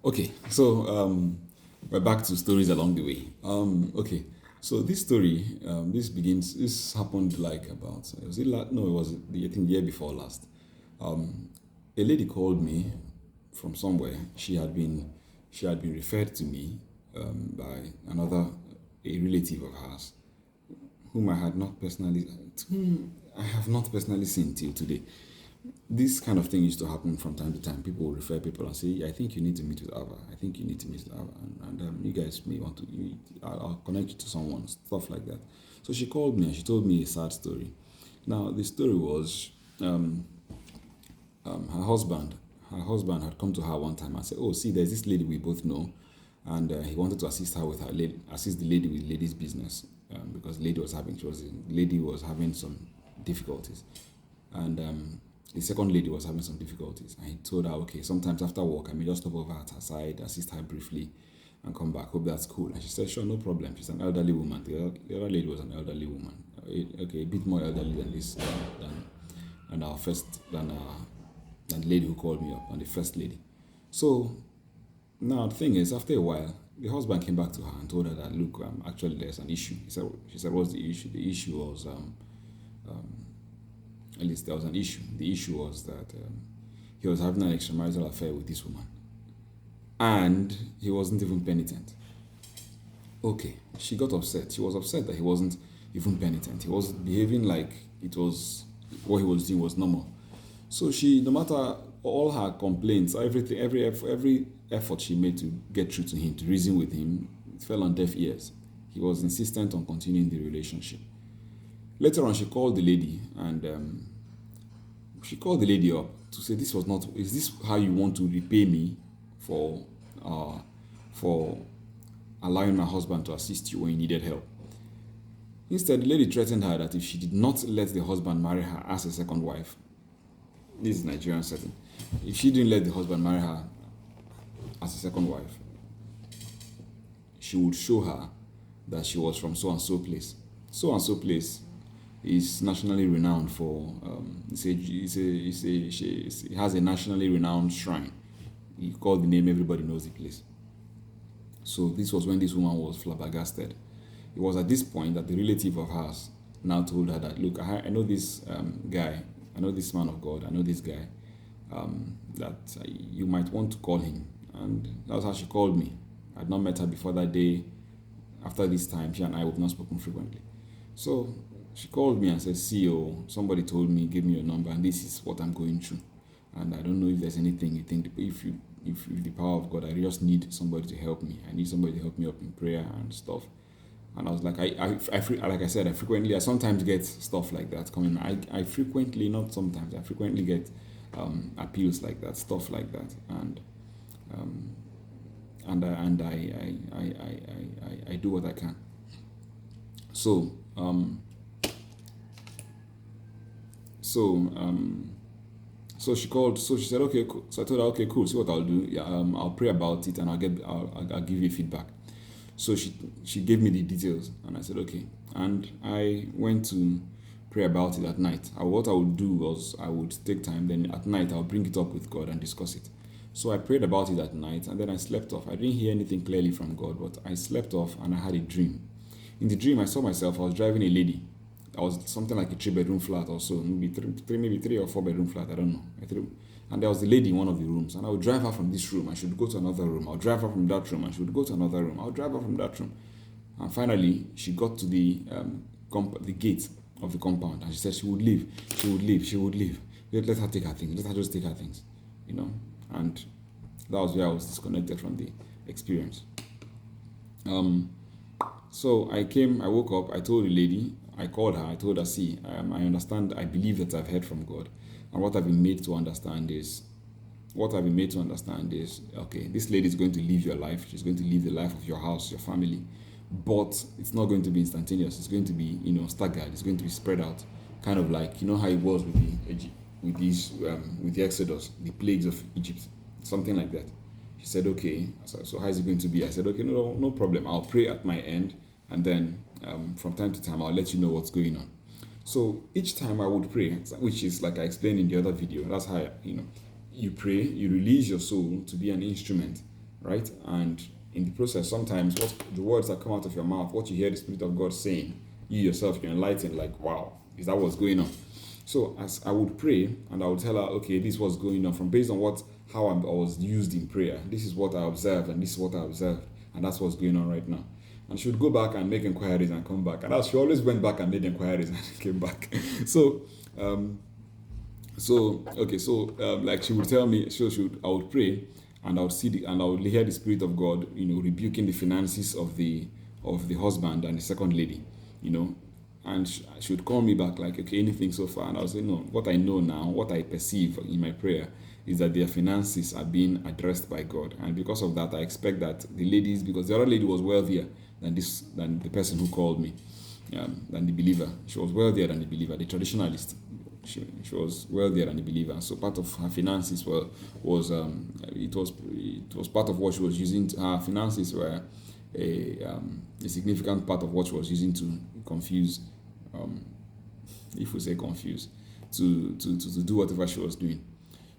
Okay, so we're back to stories along the way. Okay, so this story, this happened like about, was it no, it was I think the year before last. A lady called me from somewhere. She had been referred to me by a relative of hers, whom I had not personally, whom I have not personally seen till today. This kind of thing used to happen from time to time. People will refer people and say, "I think you need to meet with Ava. I think you need to meet with Ava, and you guys may want to. I'll connect you to someone, stuff like that." So she called me and she told me a sad story. Now the story was her husband. Her husband had come to her one time and said, "Oh, see, there's this lady we both know, and he wanted to assist her with assist the lady with ladies' business because the lady was having some difficulties, and the second lady was having some difficulties. And he told her, okay, sometimes after work, I may just stop over at her side, assist her briefly, and come back. Hope that's cool." And she said, "Sure, no problem." She's an elderly woman. The other lady was an elderly woman. Okay, a bit more elderly than this, than our first, than the lady who called me up, and the first lady. So now the thing is, after a while, the husband came back to her and told her that, "Look, actually there's an issue." She said, "What's the issue?" The issue was at least there was an issue. The issue was that he was having an extramarital affair with this woman, and he wasn't even penitent. Okay, she got upset. She was upset that he wasn't even penitent. He was behaving like it was what he was doing was normal. So she, no matter all her complaints, everything, every effort she made to get through to him, to reason with him, it fell on deaf ears. He was insistent on continuing the relationship. Later on, she called the lady and she called the lady up to say, "This was not. Is this how you want to repay me for uh, for allowing my husband to assist you when you needed help?" Instead, the lady threatened her that if she did not let the husband marry her as a second wife, this is Nigerian setting. If she didn't let the husband marry her as a second wife, she would show her that she was from so and so place. So and so place is nationally renowned for it has a nationally renowned shrine. You call the name, everybody knows the place. So this was when this woman was flabbergasted. It was at this point that the relative of hers now told her that, "Look, I know this guy, I know this man of God, I know this guy, that you might want to call him." And that's how she called me. I had not met her before that day. After this time, she and I have not spoken frequently. So she called me and said, "See, oh, somebody told me, give me your number, and this is what I'm going through. And I don't know if there's anything you think, if the power of God, I just need somebody to help me. I need somebody to help me up in prayer and stuff." And I was like, like I said, I sometimes get stuff like that coming. I frequently, not sometimes, I frequently get appeals like that, stuff like that, um, I do what I can. So so um, so she called. So she said, "Okay, cool." So I told her, "Okay, cool. See what I'll do. Yeah, I'll pray about it and I'll give you feedback." So she gave me the details and I said, "Okay." And I went to pray about it at night. What I would do was I would take time, then at night I'll bring it up with God and discuss it. So I prayed about it at night and then I slept off. I didn't hear anything clearly from God, but I slept off and I had a dream. In the dream, I saw myself, I was driving a lady. I was something like a 3 bedroom flat or so, maybe 3 or 4 bedroom flat, I don't know. And there was the lady in one of the rooms, and I would drive her from this room, and she would go to another room. I'll drive her from that room, and she would go to another room. I'll drive her from that room. And finally, she got to the gate of the compound, and she said she would leave. She would leave. She would leave. Let her take her things. Let her just take her things, you know. And that was where I was disconnected from the experience. So I woke up, I told the lady, I called her, I told her, "See, I understand, I believe that I've heard from God. And what I've been made to understand is, okay, this lady is going to live your life. She's going to live the life of your house, your family. But it's not going to be instantaneous. It's going to be, staggered. It's going to be spread out. Kind of like, how it was with the Exodus, the plagues of Egypt. Something like that." She said, "Okay, so how is it going to be?" I said, "Okay, no problem. I'll pray at my end, and then from time to time, I'll let you know what's going on." So each time I would pray, which is like I explained in the other video, that's how, you pray, you release your soul to be an instrument right? And in the process, sometimes what the words that come out of your mouth, what you hear the Spirit of God saying, you yourself, you're enlightened, like, wow, is that what's going on? So as I would pray and I would tell her, okay, this is what's going on from based on how I was used in prayer. This is what I observed and this is what I observed. And that's what's going on right now. And she would go back and make inquiries and come back. And she always went back and made inquiries and came back. So like she would tell me, I would pray and I would and I would hear the Spirit of God, rebuking the finances of the husband and the second lady, and she would call me back like, okay, anything so far? And I would say, no, what I know now, what I perceive in my prayer is that their finances are being addressed by God. And because of that, I expect that the ladies, because the other lady was wealthier than the person who called me, than the believer. She was wealthier than the believer, the traditionalist. She was wealthier than the believer. So part of her finances was part of what she was using. Her finances were a significant part of what she was using to confuse, if we say confuse, to do whatever she was doing.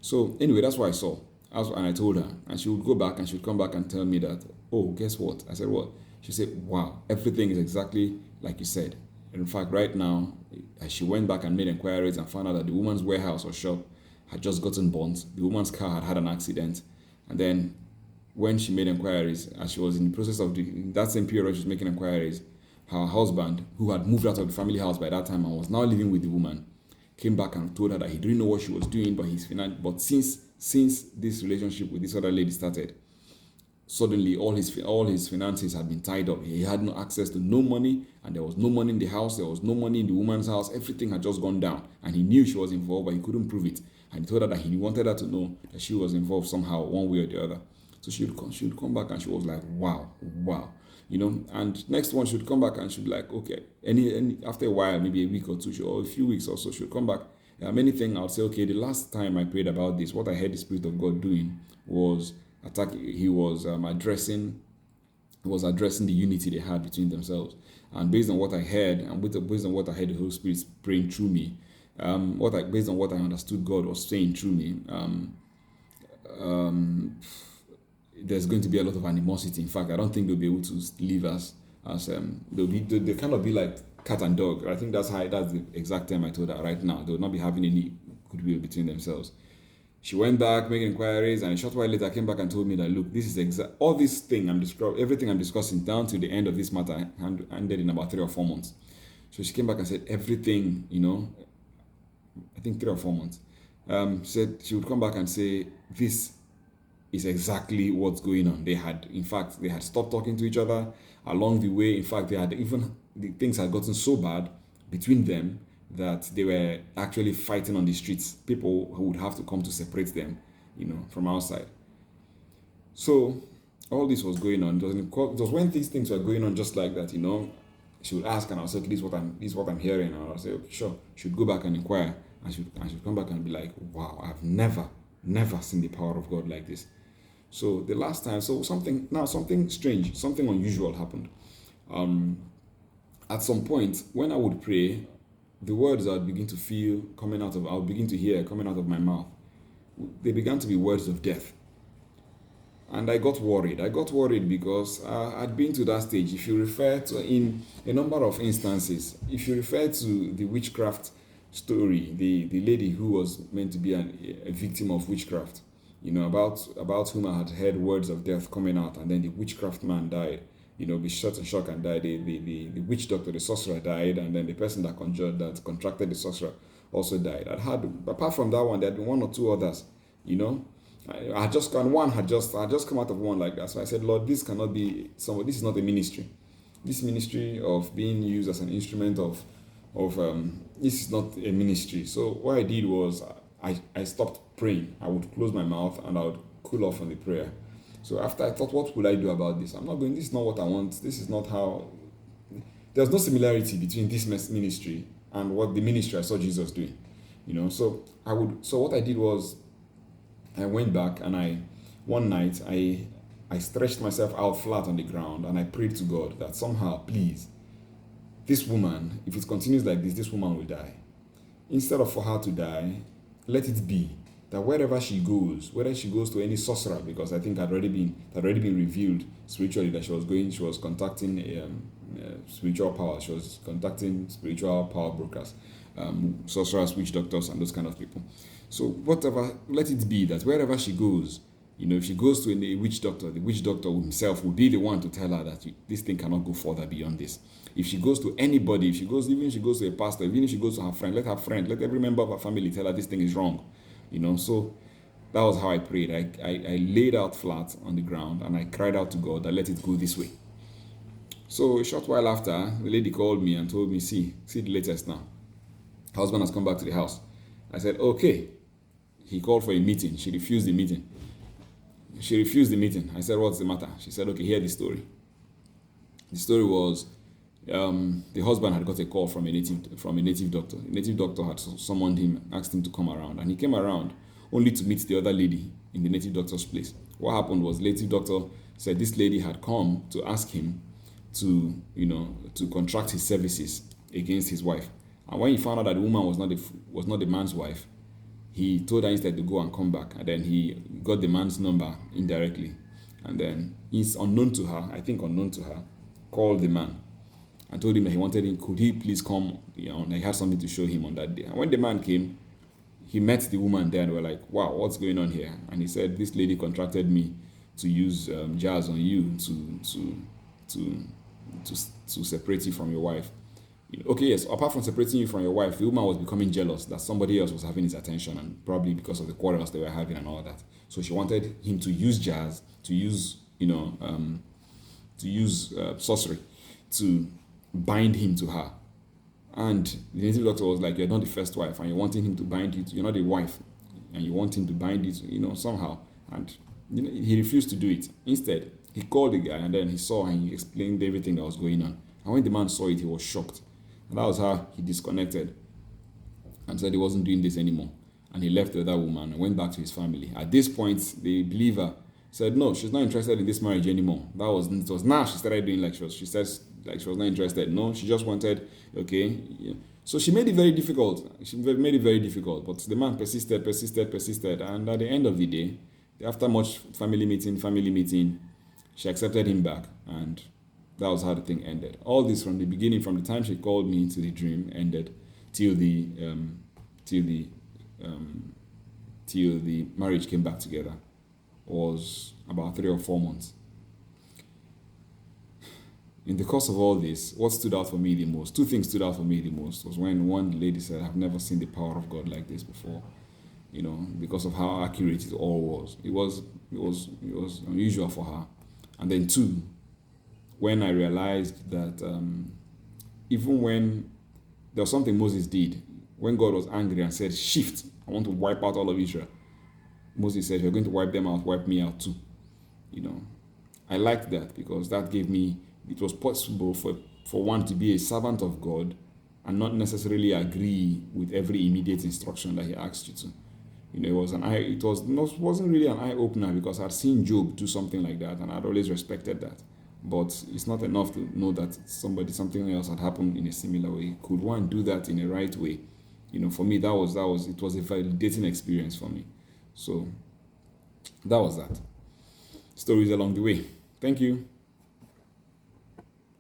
So anyway, that's what I saw. And I told her, and she would go back and she would come back and tell me that, oh, guess what? I said, what? She said, wow, everything is exactly like you said. In fact, right now, as she went back and made inquiries and found out that the woman's warehouse or shop had just gotten burnt, the woman's car had had an accident, and then when she made inquiries, as she was in the process of that same period she was making inquiries, her husband, who had moved out of the family house by that time and was now living with the woman, came back and told her that he didn't know what she was doing, but since this relationship with this other lady started, suddenly all his finances had been tied up. He had no access to no money, and there was no money in the house, there was no money in the woman's house. Everything had just gone down, and he knew she was involved, but he couldn't prove it. And he told her that he wanted her to know that she was involved somehow, one way or the other. So she would come back and she was like, wow. And next one she would come back and she'd be like, okay, any after a while, maybe a week or two, or a few weeks or so, she would come back. Anything, I'll say, okay, the last time I prayed about this, what I heard the Spirit of God doing was he was addressing the unity they had between themselves. And based on what I heard, and based on what I heard the Holy Spirit praying through me, based on what I understood God was saying through me, there's going to be a lot of animosity. In fact, I don't think they'll be able to live as they'll kind of be like cat and dog. I think that's the exact term I told her right now. They will not be having any goodwill between themselves. She went back, making inquiries, and a short while later came back and told me that, look, this is all this thing everything I'm discussing down to the end of this matter ended in about 3 or 4 months. So she came back and said everything, I think 3 or 4 months. Said she would come back and say, this is exactly what's going on. They had stopped talking to each other along the way. In fact, things had gotten so bad between them that they were actually fighting on the streets. People who would have to come to separate them, from outside. So all this was going on. It was when these things were going on just like that, she would ask and I'll say, okay, this is what I'm hearing. And I'll say, okay, sure. She would go back and inquire and she'd come back and be like, wow, I've never seen the power of God like this. So the last time, something strange, something unusual happened. At some point, when I would pray, the words I would begin to hear coming out of my mouth, they began to be words of death. And I got worried. Because I'd been to that stage. If you refer to, in a number of instances, if you refer to the witchcraft story, the lady who was meant to be a victim of witchcraft, about whom I had heard words of death coming out, and then the witchcraft man died, be shot and shock and died. The witch doctor, the sorcerer, died, and then the person that contracted the sorcerer also died. Apart from that one, there had been 1 or 2 others, I had just come out of one like that. So I said, Lord, this cannot be this is not a ministry. This ministry of being used as an instrument of this is not a ministry. So what I did was I stopped praying. I would close my mouth and I would cool off on the prayer. So after I thought, what would I do about this? This is not what I want. This is not how. There's no similarity between this ministry and what the ministry I saw Jesus doing. So what I did was I went back and one night I stretched myself out flat on the ground and I prayed to God that somehow, please, this woman, if it continues like this woman will die. Instead of for her to die, let it be that wherever she goes, whether she goes to any sorcerer, because I think it had already been revealed spiritually that she was contacting spiritual power, she was contacting spiritual power brokers, sorcerers, witch doctors, and those kind of people. So whatever, let it be that wherever she goes, if she goes to a witch doctor, the witch doctor himself will be the one to tell her that this thing cannot go further beyond this. If she goes to anybody, even if she goes to a pastor, even if she goes to her friend, let every member of her family tell her this thing is wrong. So that was how I prayed. I laid out flat on the ground and I cried out to God that let it go this way. So a short while after, the lady called me and told me, see the latest now. Her husband has come back to the house. I said, okay. He called for a meeting. She refused the meeting. I said, what's the matter? She said, okay, hear the story. The story was the husband had got a call from a native doctor. The native doctor had summoned him, asked him to come around, and he came around only to meet the other lady in the native doctor's place. What happened was the native doctor said this lady had come to ask him to contract his services against his wife. And when he found out that the woman was not the man's wife, he told her instead to go and come back. And then he got the man's number indirectly. And then he's unknown to her, called the man and told him that he wanted him, could he please come, and he had something to show him on that day. And when the man came, he met the woman there and were like, wow, what's going on here? And he said, this lady contracted me to use jazz on you to separate you from your wife. Okay, yes, apart from separating you from your wife, the woman was becoming jealous that somebody else was having his attention, and probably because of the quarrels they were having and all that. So she wanted him to use jazz, to use sorcery to bind him to her. And the native doctor was like, you're not the first wife, and you're wanting him to bind you. You're not the wife, and you want him to bind you, somehow. And he refused to do it. Instead, he called the guy, and then he saw and he explained everything that was going on. And when the man saw it, he was shocked. And that was how he disconnected and said he wasn't doing this anymore. And he left the other woman and went back to his family. At this point, the believer said, no, she's not interested in this marriage anymore. It was now she started doing like she says like she was not interested. No, she just wanted, okay. Yeah. So she made it very difficult. But the man persisted. And at the end of the day, after much family meeting, she accepted him back, and that was how the thing ended. All this from the beginning, from the time she called me into the dream, ended till the marriage came back together, was about 3 or 4 months. In the course of all this, what stood out for me the most, 2 things stood out for me the most, was when one lady said, I've never seen the power of God like this before, because of how accurate it all was. It was unusual for her. And then 2, when I realized that even when there was something Moses did, when God was angry and said, shift, I want to wipe out all of Israel, Moses said, you're going to wipe them out, wipe me out too. I liked that because that gave me, it was possible for one to be a servant of God and not necessarily agree with every immediate instruction that he asked you to. It wasn't really an eye-opener because I'd seen Job do something like that and I'd always respected that. But it's not enough to know that something else had happened in a similar way. Could one do that in a right way? For me, it was a validating experience for me. So that was that. Stories along the way. Thank you.